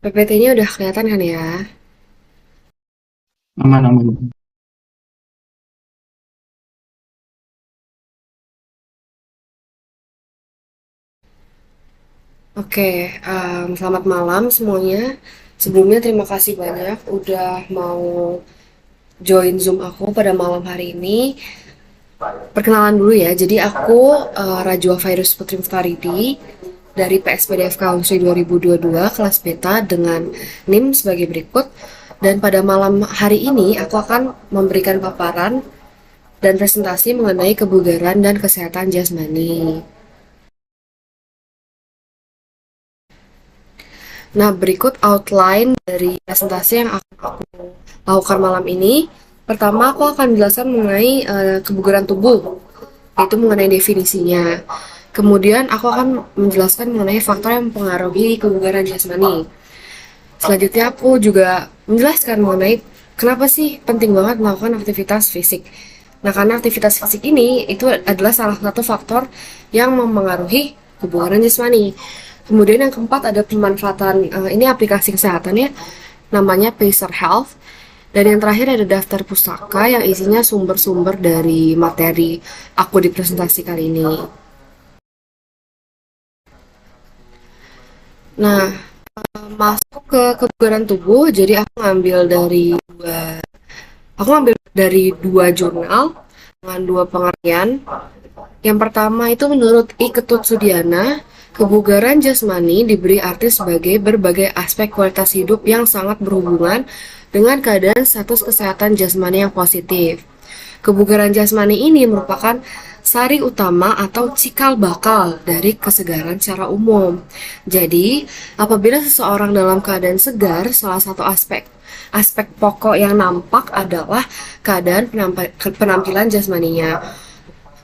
PPT-nya udah kelihatan kan ya? Aman aman. Oke, selamat malam semuanya. Sebelumnya terima kasih banyak udah mau join Zoom aku pada malam hari ini. Perkenalan dulu ya, jadi aku Rajwa Virus Putri Muftaridi dari PSPDF Country 2022 kelas beta dengan NIM sebagai berikut. Dan pada malam hari ini aku akan memberikan paparan dan presentasi mengenai kebugaran dan kesehatan jasmani. Nah, berikut outline dari presentasi yang aku lakukan malam ini. Pertama, aku akan menjelaskan mengenai kebugaran tubuh, yaitu mengenai definisinya. Kemudian, aku akan menjelaskan mengenai faktor yang mempengaruhi kebugaran jasmani. Selanjutnya, aku juga menjelaskan mengenai kenapa sih penting banget melakukan aktivitas fisik. Nah, karena aktivitas fisik ini itu adalah salah satu faktor yang mempengaruhi kebugaran jasmani. Kemudian yang keempat ada pemanfaatan ini aplikasi kesehatan ya, namanya Pacer Health. Dan yang terakhir ada daftar pustaka yang isinya sumber-sumber dari materi aku di presentasi kali ini. Nah, masuk ke kebugaran tubuh, jadi aku ngambil dari dua jurnal dengan dua pengertian. Yang pertama itu menurut I. Ketut Sudiana, kebugaran jasmani diberi arti sebagai berbagai aspek kualitas hidup yang sangat berhubungan dengan keadaan status kesehatan jasmani yang positif. Kebugaran jasmani ini merupakan sari utama atau cikal bakal dari kesegaran secara umum. Jadi, apabila seseorang dalam keadaan segar, salah satu aspek pokok yang nampak adalah keadaan penampilan jasmaninya.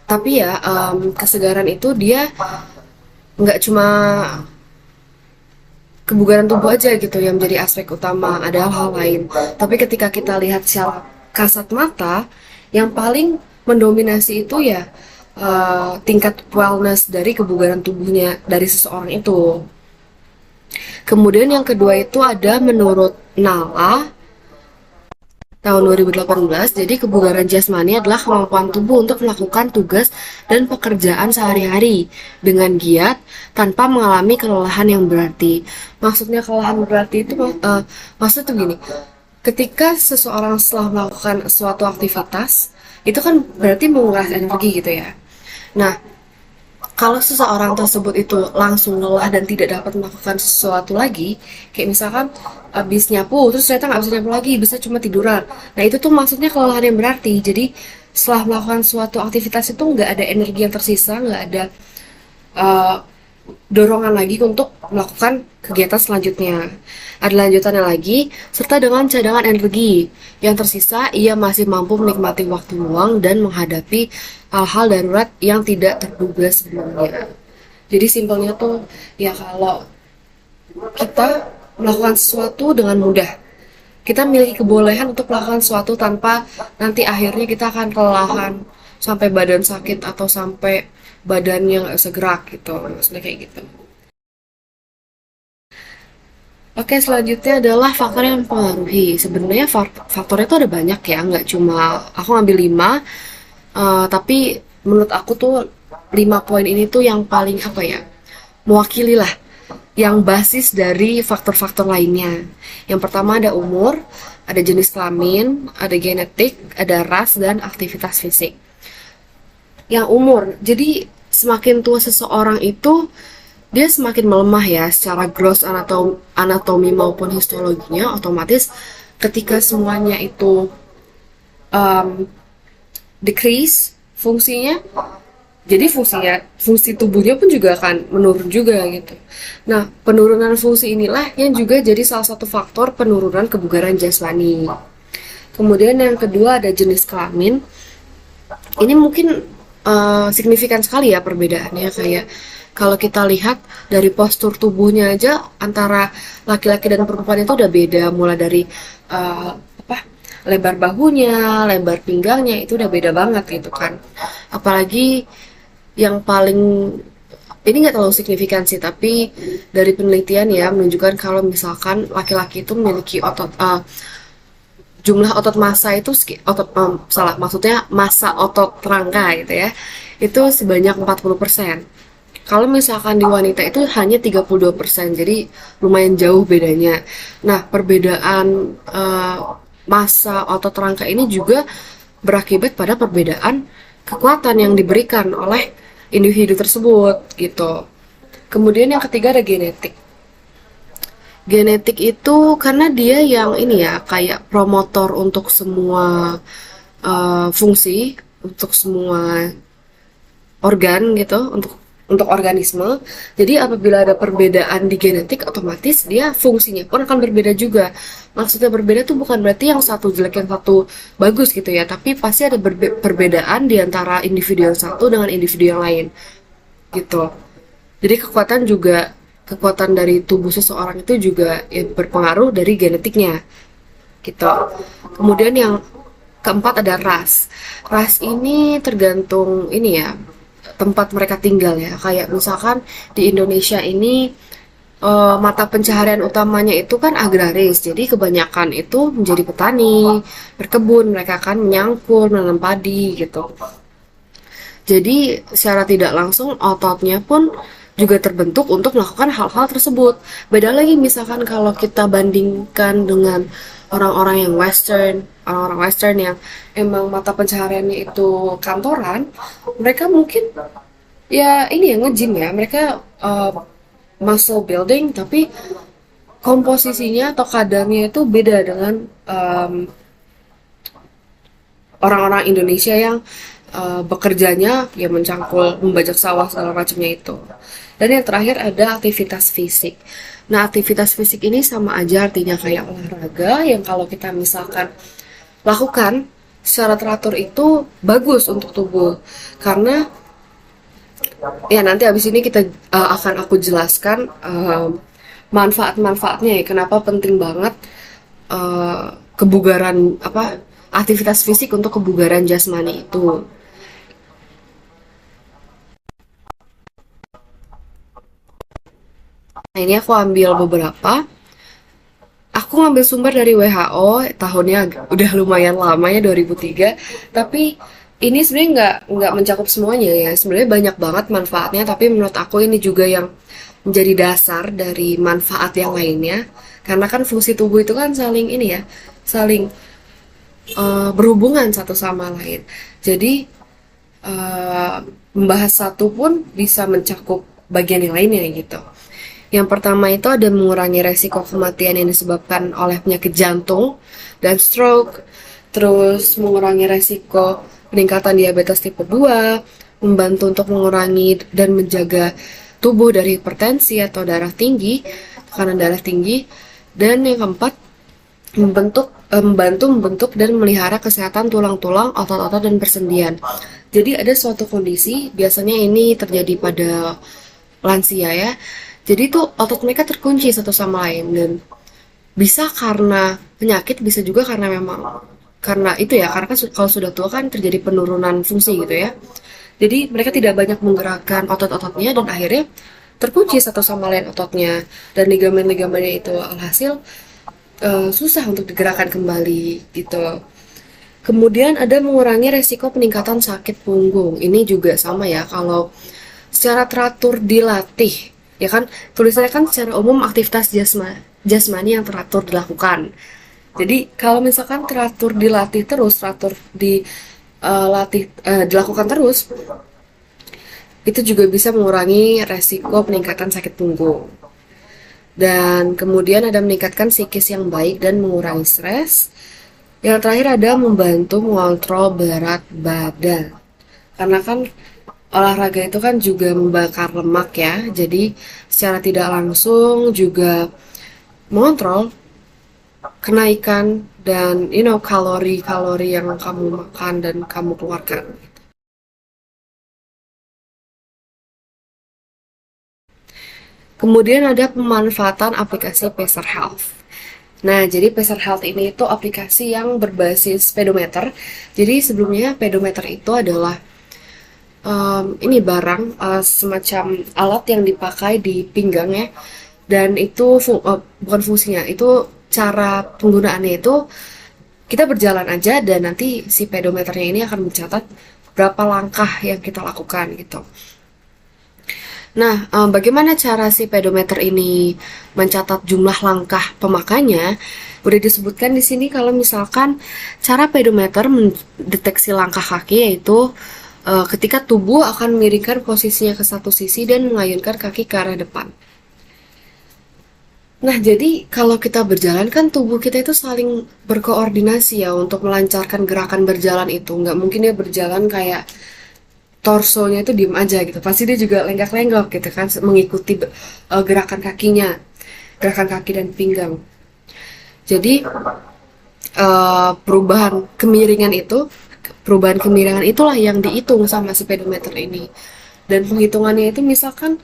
Tapi ya, kesegaran itu dia nggak cuma kebugaran tubuh aja gitu yang menjadi aspek utama, ada hal lain. Tapi ketika kita lihat secara kasat mata, yang paling mendominasi itu ya tingkat wellness dari kebugaran tubuhnya dari seseorang itu. Kemudian yang kedua itu ada menurut Nala tahun 2018, jadi kebugaran jasmani adalah kemampuan tubuh untuk melakukan tugas dan pekerjaan sehari-hari dengan giat tanpa mengalami kelelahan yang berarti. Maksudnya kelelahan berarti itu maksud tuh gini, ketika seseorang setelah melakukan suatu aktivitas, itu kan berarti menguras energi gitu ya. Nah, kalau seseorang tersebut itu langsung lelah dan tidak dapat melakukan sesuatu lagi, kayak misalkan habis nyapu terus ternyata nggak bisa nyapu lagi, bisa cuma tiduran. Nah itu tuh maksudnya kelelahan yang berarti. Jadi setelah melakukan suatu aktivitas itu nggak ada energi yang tersisa, nggak ada uh, dorongan lagi untuk melakukan kegiatan selanjutnya. Ada lanjutannya lagi, serta dengan cadangan energi yang tersisa, ia masih mampu menikmati waktu luang dan menghadapi hal-hal darurat yang tidak terduga sebelumnya. Jadi simpelnya tuh, ya kalau kita melakukan sesuatu dengan mudah, kita memiliki kebolehan untuk melakukan sesuatu tanpa nanti akhirnya kita akan kelelahan sampai badan sakit atau sampai badannya nggak bisa gerak gitu, maksudnya kayak gitu. Oke, selanjutnya adalah faktor yang mempengaruhi. Sebenarnya faktornya itu ada banyak ya, nggak cuma aku ngambil 5, tapi menurut aku tuh 5 poin ini tuh yang paling apa ya, mewakili lah, yang basis dari faktor-faktor lainnya. Yang pertama ada umur, ada jenis kelamin, ada genetik, ada ras, dan aktivitas fisik. Yang umur, jadi semakin tua seseorang itu dia semakin melemah ya secara gross anatomi maupun histologinya, otomatis ketika semuanya itu um, decrease fungsinya, jadi fungsi tubuhnya pun juga akan menurun juga gitu. Nah, penurunan fungsi inilah yang juga jadi salah satu faktor penurunan kebugaran jasmani. Kemudian yang kedua ada jenis kelamin. Ini mungkin signifikan sekali ya perbedaannya, kayak kalau kita lihat dari postur tubuhnya aja antara laki-laki dan perempuan itu udah beda, mulai dari apa, lebar bahunya, lebar pinggangnya itu udah beda banget gitu kan. Apalagi yang paling ini nggak terlalu signifikan sih, tapi dari penelitian ya menunjukkan kalau misalkan laki-laki itu memiliki jumlah otot massa itu salah, maksudnya massa otot rangka gitu ya, itu sebanyak 40%. Kalau misalkan di wanita itu hanya 32%, jadi lumayan jauh bedanya. Nah, perbedaan massa otot rangka ini juga berakibat pada perbedaan kekuatan yang diberikan oleh individu tersebut gitu. Kemudian yang ketiga ada genetik. Genetik itu karena dia yang ini ya, kayak promotor untuk semua fungsi, untuk semua organ gitu, untuk organisme. Jadi apabila ada perbedaan di genetik, otomatis dia fungsinya pun akan berbeda juga. Maksudnya berbeda tuh bukan berarti yang satu jelek yang satu bagus gitu ya, tapi pasti ada perbedaan di antara individu yang satu dengan individu yang lain gitu. Jadi kekuatan dari tubuh seseorang itu juga ya, berpengaruh dari genetiknya gitu. Kemudian yang keempat ada ras. Ras ini tergantung ini ya, tempat mereka tinggal ya. Kayak misalkan di Indonesia ini mata pencaharian utamanya itu kan agraris. Jadi kebanyakan itu menjadi petani, berkebun, mereka kan menyangkul, menanam padi gitu. Jadi secara tidak langsung ototnya pun juga terbentuk untuk melakukan hal-hal tersebut. Beda lagi misalkan kalau kita bandingkan dengan orang-orang yang western, orang-orang western yang emang mata pencahariannya itu kantoran, mereka mungkin ya ini ya nge-gym ya, mereka muscle building tapi komposisinya atau kadarnya itu beda dengan orang-orang Indonesia yang bekerjanya ya mencangkul, membajak sawah segala macamnya itu. Dan yang terakhir ada aktivitas fisik. Nah, aktivitas fisik ini sama aja artinya kayak olahraga yang kalau kita misalkan lakukan secara teratur itu bagus untuk tubuh. Karena ya nanti abis ini kita akan aku jelaskan manfaat-manfaatnya ya, kenapa penting banget kebugaran apa aktivitas fisik untuk kebugaran jasmani itu. Nah, ini aku ambil beberapa. Aku ngambil sumber dari WHO, tahunnya udah lumayan lama ya 2003. Tapi ini sebenarnya nggak mencakup semuanya ya. Sebenarnya banyak banget manfaatnya, tapi menurut aku ini juga yang menjadi dasar dari manfaat yang lainnya. Karena kan fungsi tubuh itu kan saling ini ya, saling berhubungan satu sama lain. Jadi membahas satu pun bisa mencakup bagian yang lainnya gitu. Yang pertama itu ada mengurangi resiko kematian yang disebabkan oleh penyakit jantung dan stroke, terus mengurangi resiko peningkatan diabetes tipe 2, membantu untuk mengurangi dan menjaga tubuh dari hipertensi atau darah tinggi, tekanan darah tinggi, dan yang keempat membantu membentuk dan memelihara kesehatan tulang-tulang, otot-otot dan persendian. Jadi ada suatu kondisi, biasanya ini terjadi pada lansia ya. Jadi tuh otot mereka terkunci satu sama lain dan bisa karena penyakit, bisa juga karena memang karena itu ya, karena kan kalau sudah tua kan terjadi penurunan fungsi gitu ya. Jadi mereka tidak banyak menggerakkan otot-ototnya dan akhirnya terkunci satu sama lain ototnya dan ligamen-ligamennya itu alhasil susah untuk digerakkan kembali gitu. Kemudian ada mengurangi resiko peningkatan sakit punggung. Ini juga sama ya, kalau secara teratur dilatih, ya kan tulisannya kan secara umum aktivitas jasmani yang teratur dilakukan. Jadi kalau misalkan teratur dilatih terus, teratur dilakukan terus, itu juga bisa mengurangi resiko peningkatan sakit punggung. Dan kemudian ada meningkatkan psikis yang baik dan mengurangi stres. Yang terakhir ada membantu mengontrol berat badan. Karena kan olahraga itu kan juga membakar lemak ya. Jadi secara tidak langsung juga mengontrol kenaikan dan kalori-kalori yang kamu makan dan kamu keluarkan. Kemudian ada pemanfaatan aplikasi Pacer Health. Nah, jadi Pacer Health ini itu aplikasi yang berbasis pedometer. Jadi sebelumnya pedometer itu adalah ini barang, semacam alat yang dipakai di pinggang ya, dan itu bukan fungsinya, itu cara penggunaannya itu kita berjalan aja dan nanti si pedometernya ini akan mencatat berapa langkah yang kita lakukan gitu. Nah, bagaimana cara si pedometer ini mencatat jumlah langkah pemakainya? Udah disebutkan di sini kalau misalkan cara pedometer mendeteksi langkah kaki yaitu ketika tubuh akan miringkan posisinya ke satu sisi dan mengayunkan kaki ke arah depan. Nah, jadi kalau kita berjalan kan tubuh kita itu saling berkoordinasi ya untuk melancarkan gerakan berjalan itu. Nggak mungkin dia berjalan kayak torsonya itu diem aja gitu. Pasti dia juga lenggak-lenggok gitu kan, mengikuti gerakan kakinya, gerakan kaki dan pinggang. Jadi perubahan kemiringan itulah yang dihitung sama si pedometer ini. Dan penghitungannya itu misalkan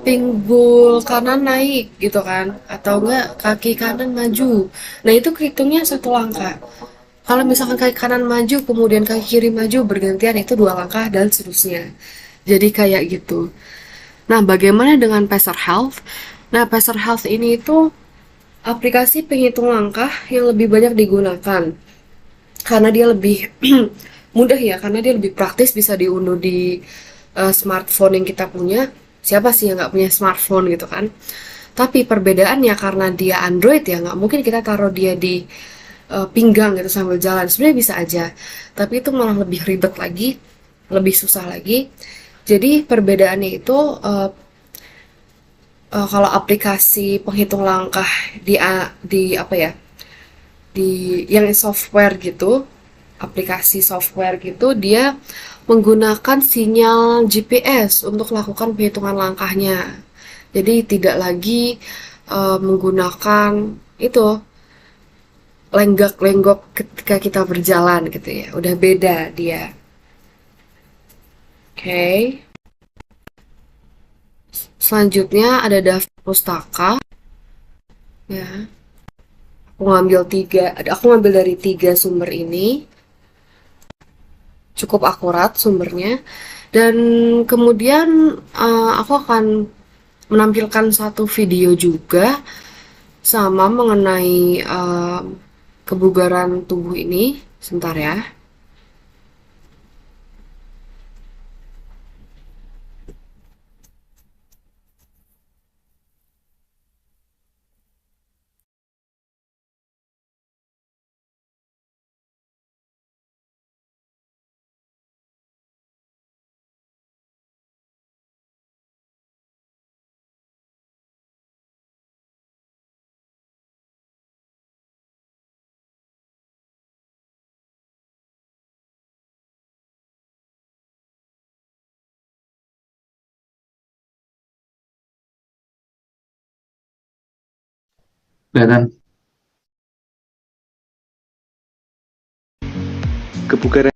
pinggul kanan naik gitu kan, atau enggak kaki kanan maju. Nah itu kehitungnya satu langkah. Kalau misalkan kaki kanan maju, kemudian kaki kiri maju bergantian itu dua langkah dan seterusnya. Jadi kayak gitu. Nah, bagaimana dengan Pacer Health? Nah, Pacer Health ini itu aplikasi penghitung langkah yang lebih banyak digunakan karena dia lebih mudah ya, karena dia lebih praktis, bisa diunduh di smartphone yang kita punya. Siapa sih yang nggak punya smartphone gitu kan? Tapi perbedaannya karena dia Android ya, nggak mungkin kita taruh dia di pinggang gitu sambil jalan. Sebenarnya bisa aja, tapi itu malah lebih ribet lagi, lebih susah lagi. Jadi perbedaannya itu kalau aplikasi penghitung langkah di apa ya, di yang software gitu, aplikasi software gitu, dia menggunakan sinyal GPS untuk melakukan perhitungan langkahnya. Jadi tidak lagi menggunakan itu lenggak-lenggok ketika kita berjalan gitu ya. Udah beda dia. Oke. Okay. Selanjutnya ada daftar pustaka. Ya. Aku ngambil dari 3 sumber ini. Cukup akurat sumbernya. Dan kemudian aku akan menampilkan satu video juga sama mengenai kebugaran tubuh ini. Sebentar ya. Kelihatan. Kebugaran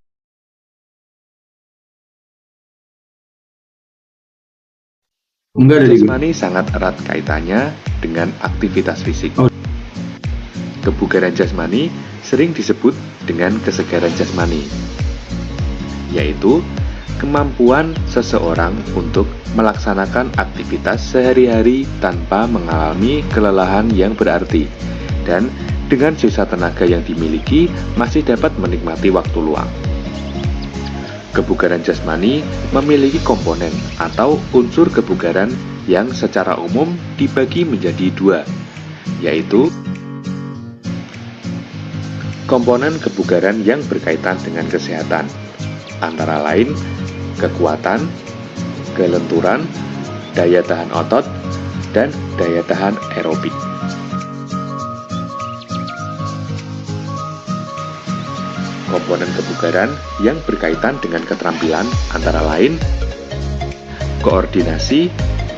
Enggak dari gue. jasmani sangat erat kaitannya dengan aktivitas fisik. Oh. Kebugaran jasmani sering disebut dengan kesegaran jasmani, yaitu kemampuan seseorang untuk melaksanakan aktivitas sehari-hari tanpa mengalami kelelahan yang berarti, dan dengan sisa tenaga yang dimiliki masih dapat menikmati waktu luang. Kebugaran jasmani memiliki komponen atau unsur kebugaran yang secara umum dibagi menjadi 2, yaitu komponen kebugaran yang berkaitan dengan kesehatan, antara lain kekuatan, kelenturan, daya tahan otot, dan daya tahan aerobik. Komponen kebugaran yang berkaitan dengan keterampilan antara lain koordinasi,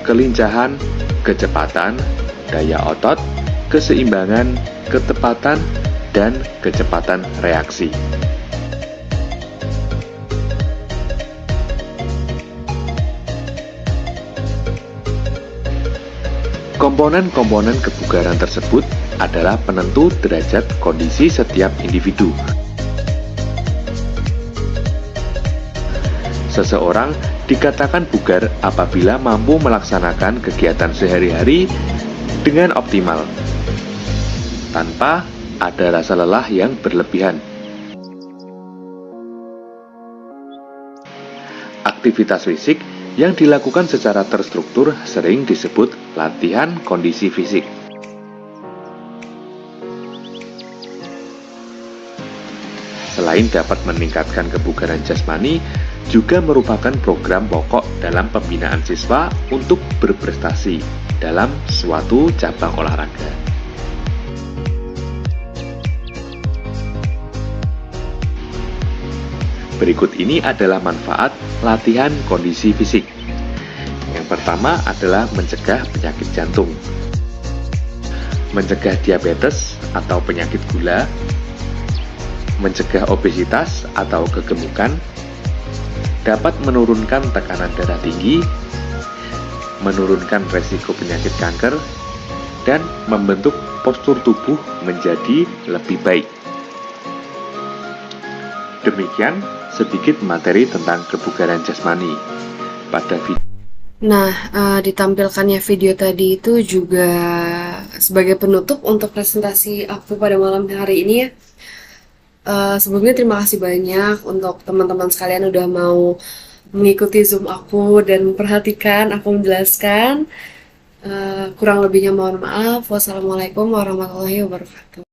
kelincahan, kecepatan, daya otot, keseimbangan, ketepatan, dan kecepatan reaksi. Komponen-komponen kebugaran tersebut adalah penentu derajat kondisi setiap individu. Seseorang dikatakan bugar apabila mampu melaksanakan kegiatan sehari-hari dengan optimal, tanpa ada rasa lelah yang berlebihan. Aktivitas fisik yang dilakukan secara terstruktur sering disebut latihan kondisi fisik. Selain dapat meningkatkan kebugaran jasmani, juga merupakan program pokok dalam pembinaan siswa untuk berprestasi dalam suatu cabang olahraga. Berikut ini adalah manfaat latihan kondisi fisik. Yang pertama adalah mencegah penyakit jantung, mencegah diabetes atau penyakit gula, mencegah obesitas atau kegemukan, dapat menurunkan tekanan darah tinggi, menurunkan resiko penyakit kanker, dan membentuk postur tubuh menjadi lebih baik. Demikian sedikit materi tentang kebugaran jasmani. Pada video Nah, ditampilkannya video tadi itu juga sebagai penutup untuk presentasi aku pada malam hari ini ya. Sebelumnya terima kasih banyak untuk teman-teman sekalian udah mau mengikuti Zoom aku dan memperhatikan aku menjelaskan. Kurang lebihnya mohon maaf. Wassalamualaikum warahmatullahi wabarakatuh.